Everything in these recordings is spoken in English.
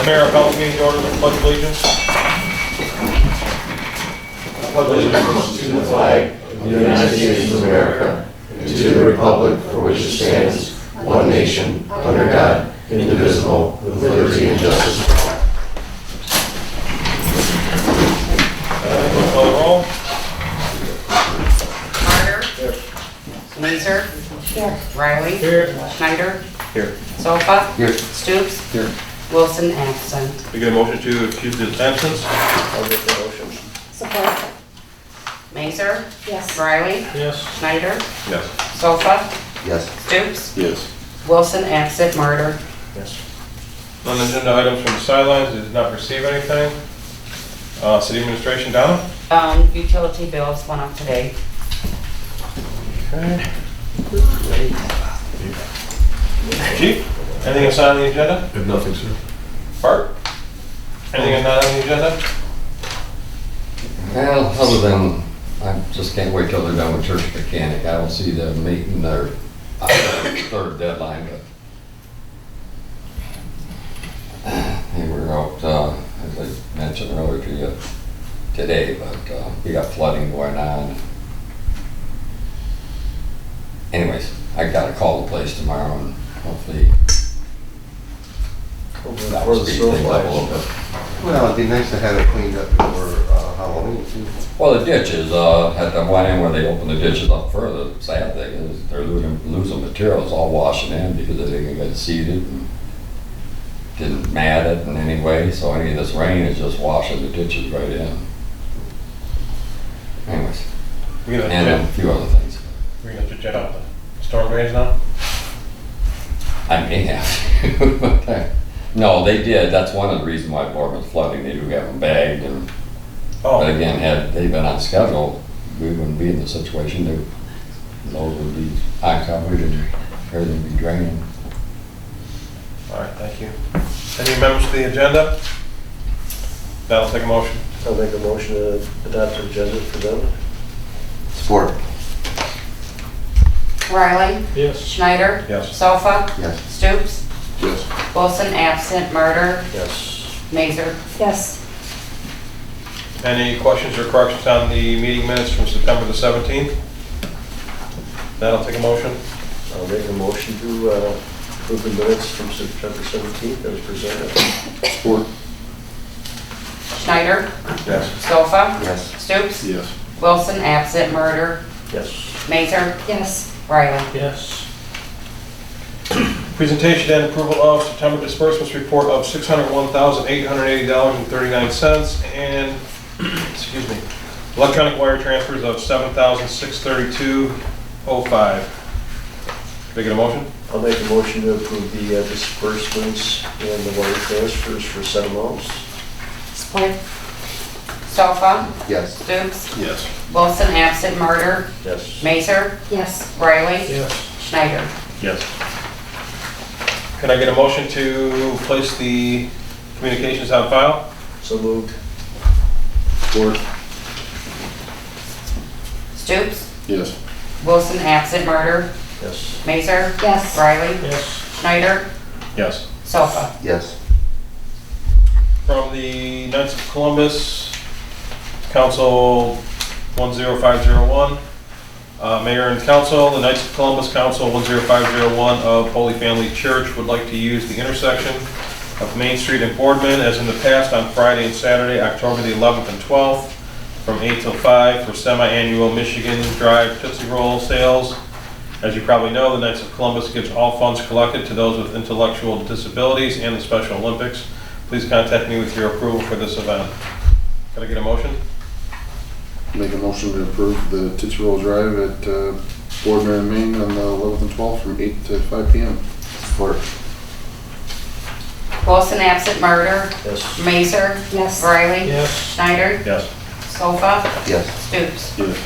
Mayor, I'll call the meeting to order with the pledge of allegiance. Pledge allegiance to the flag of the United States of America and to the republic for which it stands, one nation, under God, indivisible, with liberty and justice for all. Call the roll. Carter. Here. Mazer. Here. Riley. Here. Schneider. Here. Sofa. Here. Stoops. Here. Wilson absent. We get a motion to excuse his absence. I'll make the motion. Support. Mazer. Yes. Riley. Yes. Schneider. Yes. Sofa. Yes. Stoops. Yes. Wilson absent. Murder. Yes. Non-agenda items from the sidelines, did not receive anything. City administration, Donna? Utility bills went up today. Okay. Chief, anything else on the agenda? I have nothing, sir. Bart? Anything not on the agenda? Well, other than, I just can't wait till they're done with church mechanic. I don't see them meeting their third deadline, but they were out, as I mentioned earlier to you today, but we got flooding going on. Anyways, I gotta call the place tomorrow and hopefully that will speed things up a little bit. Well, it'd be nice to have it cleaned up before Halloween too. Well, the ditches, at the one end where they open the ditches up further, the sad thing is they're losing materials, all washing in because they didn't get seeded and didn't mat it in any way, so any of this rain is just washing the ditches right in. Anyways, We're gonna and a few other things. jet out the storm drains now? I may have to. No, they did, that's one of the reasons why Boardman's flooding, they do have them bagged and, Oh, but again, had they been on schedule, we wouldn't be in the situation that those would be uncovered and everything would be draining. all right, thank you. Any amendments to the agenda? That'll take a motion. I'll make a motion to adopt the agenda for them. Support. Riley. Yes. Schneider. Yes. Sofa. Yes. Stoops. Yes. Wilson absent. Murder. Yes. Mazer. Yes. Any questions or corrections on the meeting minutes from September the 17th? That'll take a motion. I'll make a motion to approve the minutes from September 17th as presented. Support. Schneider. Yes. Sofa. Yes. Stoops. Yes. Wilson absent. Murder. Yes. Mazer. Yes. Riley. Yes. Presentation and approval of September disbursements report of $601,880.39 and, excuse me, electronic wire transfers of $7,632.05. Can I get a motion? I'll make a motion to approve the disbursements and the wire transfers for said amounts. Support. Sofa. Yes. Stoops. Yes. Wilson absent. Murder. Yes. Mazer. Yes. Riley. Yes. Schneider. Yes. Can I get a motion to place the communications on file? So moved. Support. Stoops. Yes. Wilson absent. Murder. Yes. Mazer. Yes. Riley. Yes. Schneider. Yes. Sofa. Yes. From the Knights of Columbus, Council 10501, Mayor and Council, the Knights of Columbus Council 10501 of Holy Family Church would like to use the intersection of Main Street and Boardman as in the past on Friday and Saturday, October the 11th and 12th, from 8 till 5 for semi-annual Michigan Drive Tootsie Roll sales. As you probably know, the Knights of Columbus gives all funds collected to those with intellectual disabilities and the Special Olympics. Please contact me with your approval for this event. Can I get a motion? Make a motion to approve the Tootsie Roll Drive at Boardman, Maine on the 11th and 12th from 8 to 5 p.m. Support. Wilson absent. Murder. Yes. Mazer. Yes. Riley. Yes. Schneider. Yes. Sofa. Yes. Stoops. Yes.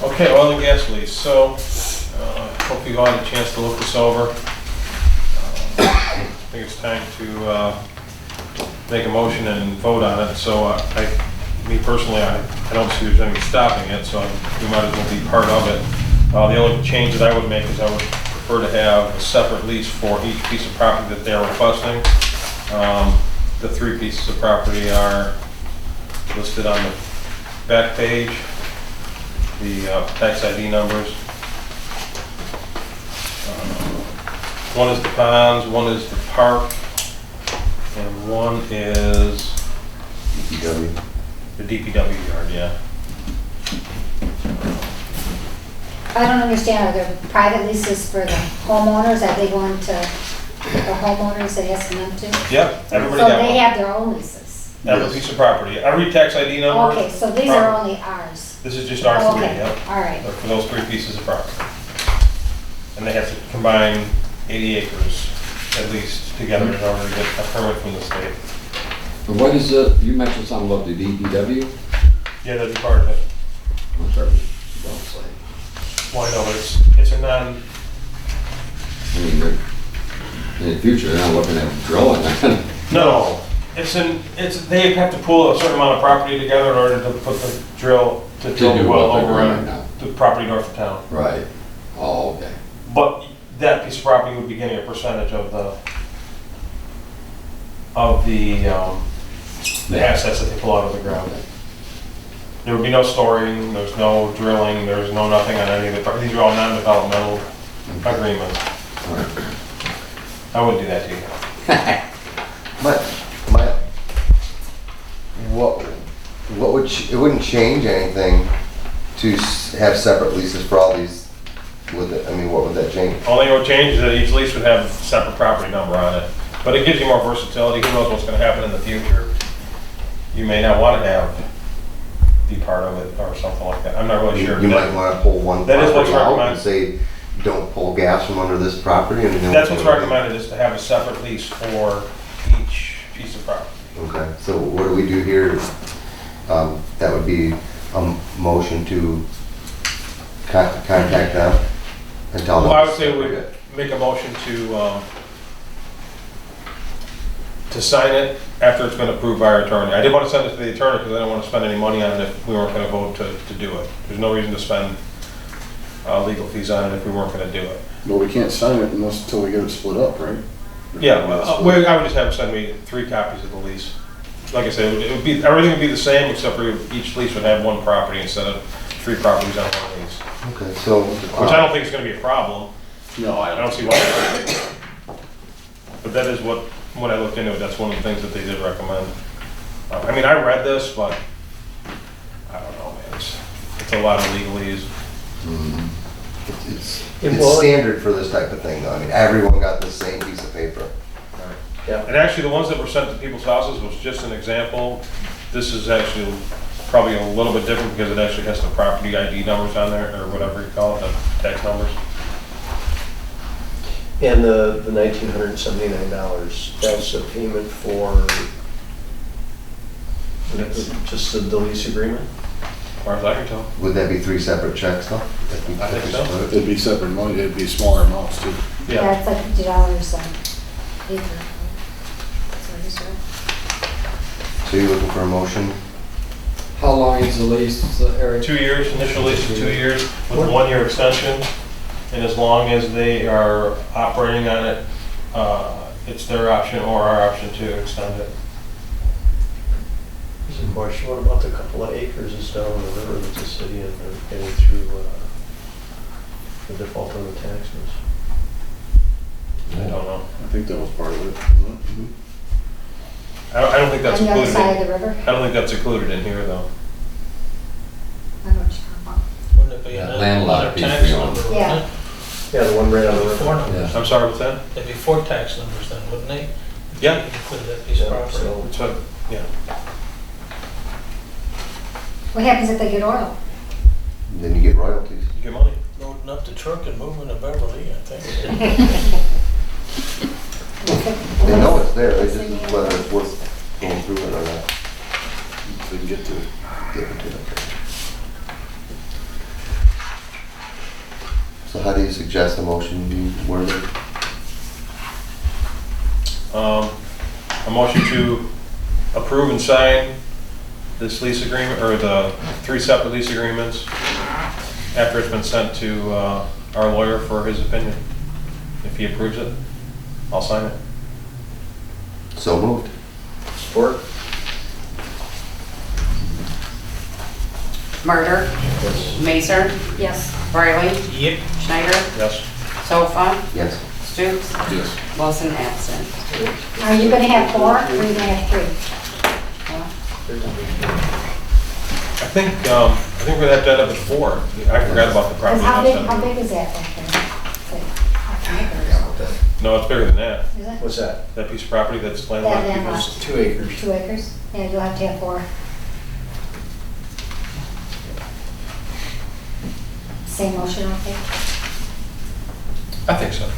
Okay, oil and gas lease. So, hope you've all had a chance to look this over. I think it's time to make a motion and vote on it. So, me personally, I don't see there's anything stopping it, so we might as well be part of it. The only change that I would make is I would prefer to have a separate lease for each piece of property that they're requesting. The 3 pieces of property are listed on the back page, the tax ID numbers. One is the ponds, one is the park, and one is DPW. the DPW yard, yeah. I don't understand, are there private leases for the homeowners? Are they going to the homeowners that has them too? Yep, So everybody got they one. have their own leases? Every piece of property, every tax ID number. Okay, so these are only ours? This is just R3, Okay, yep. all right. For those 3 pieces of property. And they have to combine 80 acres at least together in order to get a permit from the state. But what is it, you mentioned something about the DPW? Yeah, that'd be part of it. I'm sorry, don't say. Well, I know, but it's a non, I mean, in the future, they're not looking at drilling. no, they have to pull a certain amount of property together in order to put the drill, to drill do the well what they're over doing on now. the property north of town. Right. Oh, okay. But that piece of property would be getting a percentage of the assets that they pull out of the ground. There would be no storing, there's no drilling, there's no nothing on any of the, these are all non-developmental agreements. All right. I wouldn't do that to you. What would, it wouldn't change anything to have separate leases for all these, would it? I mean, what would that change? Only thing that would change is that each lease would have a separate property number on it. But it gives you more versatility, who knows what's gonna happen in the future. You may not wanna be part of it or something like that, I'm not really sure. You might wanna pull one That is what's property out and recommended. say, don't pull gas from under this property. And then- That's what's recommended, is to have a separate lease for each piece of property. Okay, so what do we do here? That would be a motion to contact them and tell them. Well, I would say we make a motion to sign it after it's been approved by our attorney. I didn't want to send it to the attorney because I don't want to spend any money on it if we weren't going to vote to do it. There's no reason to spend legal fees on it if we weren't going to do it. Well, we can't sign it until we get it split up, right? Yeah, I would just have them send me 3 copies of the lease. Like I said, it would be, everything would be the same except for each lease would have 1 property instead of 3 properties on one lease. Okay, so. Which I don't think is going to be a problem. No, I don't see why. But that is what, when I looked into it, that's one of the things that they did recommend. I mean, I read this, but I don't know, man, it's a lot of legalese. It's standard for this type of thing, though. I mean, everyone got the same piece of paper. Yeah. And actually, the ones that were sent to people's houses was just an example. This is actually probably a little bit different because it actually has the property ID numbers on there, or whatever you call it, the tax numbers. And the $1,979, that's a payment for just the lease agreement? As far as I can tell. Would that be 3 separate checks, though? I think so. It'd be separate money, it'd be smaller amounts too. Yeah, it's like $50 an acre. So I just read. So you're looking for a motion? How long is the lease, Eric? 2 years, initial lease is 2 years with a 1-year extension. And as long as they are operating on it, it's their option or our option to extend it. There's a question, what about the couple of acres that's down on the river that the city and they're getting through the default on the taxes? I don't know. I think that was part of it. wasn't I don't think that's On the other included. side of the river? I don't think that's included in here, though. I know what you're talking about. Wouldn't it be Yeah, another landlocked piece tax we own. number, Yeah. wouldn't it? Yeah, the one right on the There'd be 4 river. numbers. I'm sorry, what's that? There'd be 4 tax numbers then, wouldn't they? Yeah. If you included that piece of Yeah, property. so It's what, yeah. What happens if they get oil? Then you get royalties. You get money. Loading up the truck and moving to Beverly, I think. They know it's there, it's just whether it's worth going through it or not. it? They can get to it. Get into it. So how do you suggest a motion be worded? A motion to approve and sign this lease agreement, or the 3 separate lease agreements after it's been sent to our lawyer for his opinion. If he approves it, I'll sign it. So moved. Support? Murder, Yes. Mazer, Yes. Riley, Yep. Schneider, Yes. Sofa, Yes. Stoops, Yes. Wilson absent. Are you gonna have 4 or are you gonna have 3? I think we're gonna have to end up at 4. I forgot about the property. How tax big, how center. big is that back there? It's like 5 acres. No, it's bigger than that. Is it? What's that? That piece of property that's That landlocked. landlocked. It's 2 acres. 2 acres? Yeah, you'll have to have 4. Same motion, okay? I think so.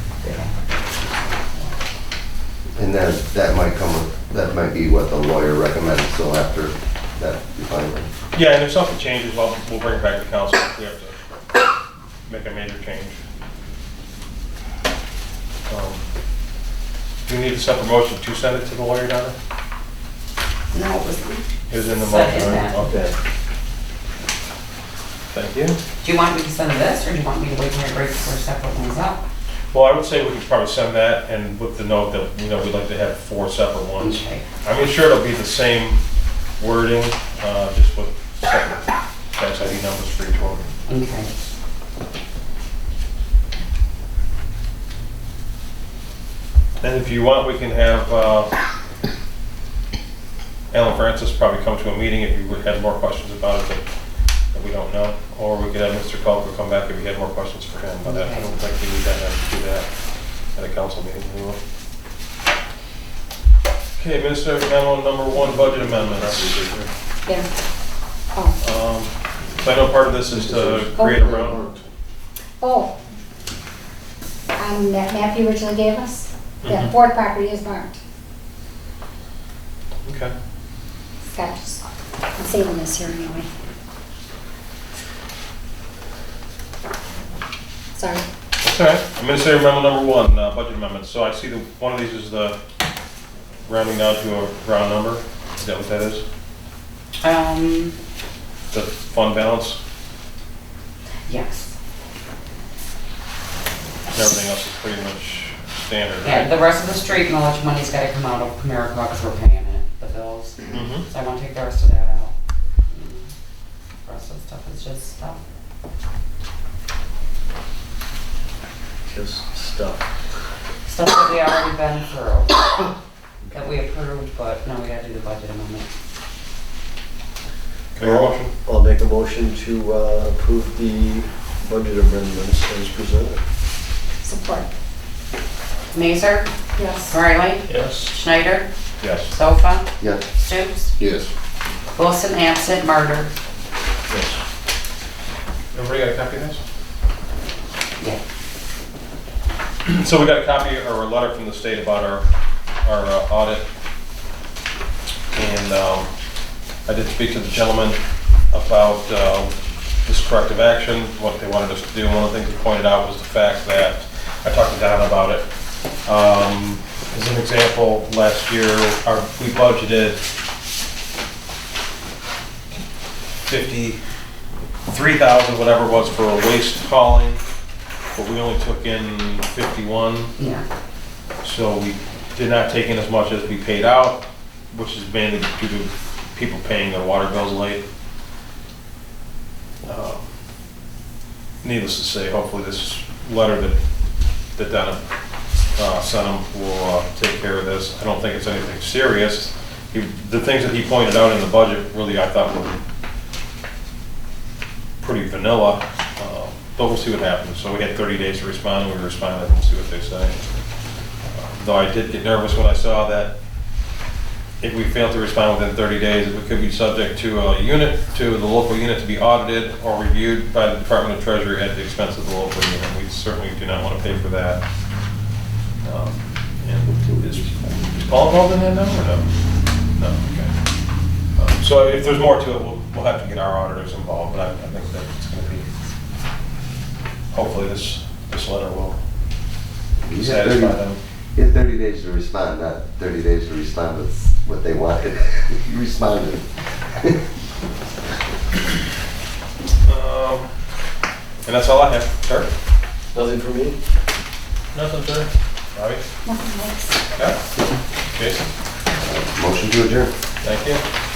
And then that might come with, that might be what the lawyer recommends, so after that, you finally. Yeah, and if something changes, we'll bring it back to council if we have to make a major change. Do you need a separate motion to send it to the lawyer, Donna? No, it It was in the Said motion, in right? that. Okay. Thank you. Do you want me to send this, or do you want me to wait till I break the first separate ones up? Well, I would say we could probably send that and with the note that, we'd like to have 4 separate ones. Okay. I mean, sure, it'll be the same wording, just with separate tax ID numbers for each one. Okay. And if you want, we can have Alan Francis probably come to a meeting if you had more questions about it that we don't know. Or we could have Mr. Culver come back if you had more questions for him. But I don't think we need to have to do that at a council meeting anymore. Okay, Administrative Memo number 1, budget amendments. Yeah. Oh, So I know part of this is to create a round. oh. On that map you originally gave us, that Mhm. 4th property is marked. Okay. Scott, just, I'm saving this here anyway. Sorry. That's all right. Administrative Memo number 1, budget amendments. So I see that one of these is the rounding down to a round number. Is that what that is? The fund balance? Yes. And everything else is pretty much standard, Yeah, right? the rest of the street millage money's gotta come out of Comerica because we're paying it, the bills. Mhm. So I wanna take the rest of that out. The rest of the stuff is just stuff. Just stuff. Stuff that we already been through, that we approved, but now we gotta do the budget amendment. Can I hear a motion? I'll make a motion to approve the budget amendments as presented. Support. Mazer, Yes. Riley, Yes. Schneider, Yes. Sofa, Yes. Stoops, Yes. Wilson absent, Murder. Yes. Everybody got a copy of this? Yeah. So we got a copy or a letter from the state about our audit. And I did speak to the gentleman about this corrective action, what they wanted us to do. One of the things he pointed out was the fact that, I talked to Don about it. As an example, last year, we budgeted 53,000, whatever it was, for waste hauling, but we only took in 51. Yeah. So we did not take in as much as we paid out, which is mainly due to people paying their water bills late. Needless to say, hopefully this letter that Donna sent him will take care of this. I don't think it's anything serious. The things that he pointed out in the budget really I thought were pretty vanilla, but we'll see what happens. So we had 30 days to respond, and we responded, and we'll see what they say. Though I did get nervous when I saw that if we fail to respond within 30 days, we could be subject to the local unit to be audited or reviewed by the Department of Treasury at the expense of the local unit. We certainly do not want to pay for that. And is Paul involved in that now or no? No, okay. So if there's more to it, we'll have to get our auditors involved, but I think that it's going to be, hopefully this letter will You satisfy them. You had 30 days to respond, not 30 days to respond with what they wanted. You responded. And that's all I have. Sir? Nothing for me? Nothing, sir. Bobby? Nothing else. Okay. Jason? Motion to adjourn. Thank you.